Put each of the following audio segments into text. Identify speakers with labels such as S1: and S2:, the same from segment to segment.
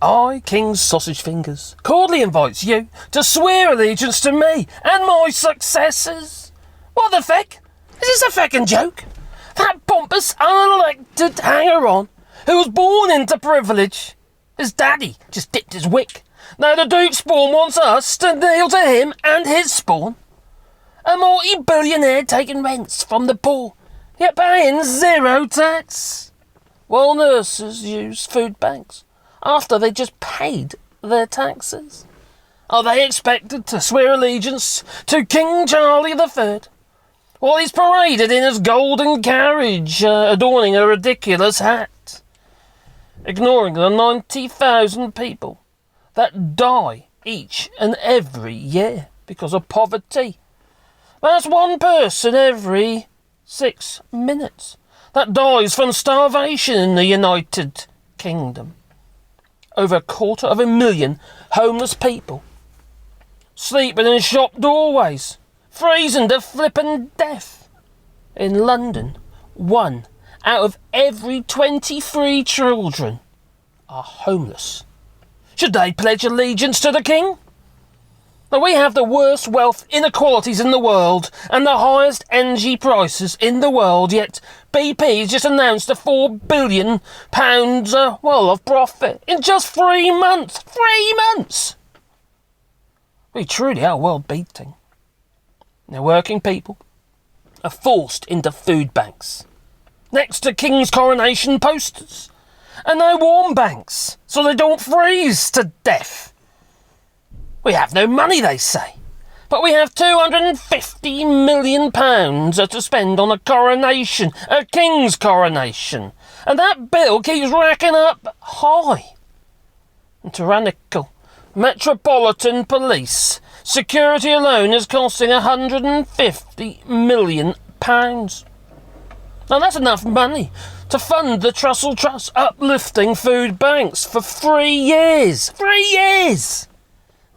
S1: I, King Sausage Fingers, cordially invites you to swear allegiance to me and my successors. What the feck? Is this a fecking joke? That pompous, unelected hanger-on who was born into privilege. His daddy just dipped his wick. Now the Duke's spawn wants us to kneel to him and his spawn. A multi-billionaire taking rents from the poor, yet paying zero tax. While nurses use food banks after they just paid their taxes. Are they expected to swear allegiance to King Charlie III? While he's paraded in his golden carriage, adorning a ridiculous hat, ignoring the 90,000 people that die each and every year because of poverty. That's one person every 6 minutes that dies from starvation in the United Kingdom. Over 250,000 homeless people sleeping in shop doorways, freezing to flippin' death. In London, 1 out of every 23 children are homeless. Should they pledge allegiance to the king? Now, we have the worst wealth inequalities in the world and the highest energy prices in the world, yet BP's just announced a £4 billion of profit in just 3 months. 3 months! We truly are world beating. Now, working people are forced into food banks next to King's coronation posters, and no warm banks so they don't freeze to death. We have no money, they say, but we have £250 million to spend on a coronation, a king's coronation, and that bill keeps racking up high. And tyrannical Metropolitan Police security alone is costing £150 million. Now that's enough money to fund the Trussell Trust uplifting food banks for 3 years. 3 years!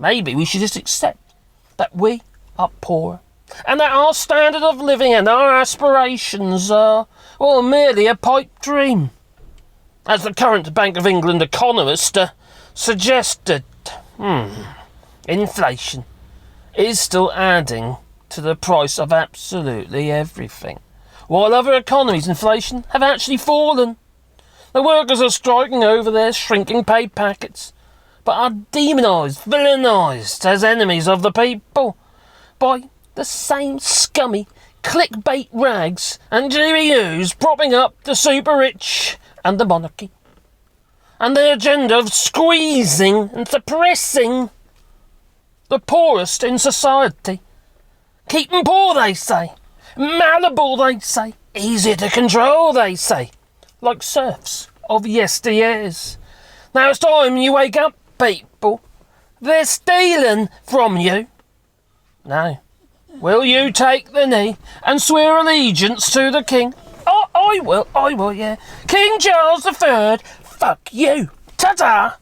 S1: Maybe we should just accept that we are poor and that our standard of living and our aspirations are, well, merely a pipe dream. As the current Bank of England economist suggested, inflation is still adding to the price of absolutely everything, while other economies' inflation have actually fallen. The workers are striking over their shrinking pay packets, but are demonised, villainised as enemies of the people by the same scummy clickbait rags and GBUs propping up the super rich and the monarchy, and their agenda of squeezing and suppressing the poorest in society. Keep them poor, they say. Malleable, they say. Easy to control, they say. Like serfs of yesteryears. Now it's time you wake up, people. They're stealing from you. Now, will you take the knee and swear allegiance to the king? Oh, I will, yeah. King Charles III, fuck you. Ta-ta!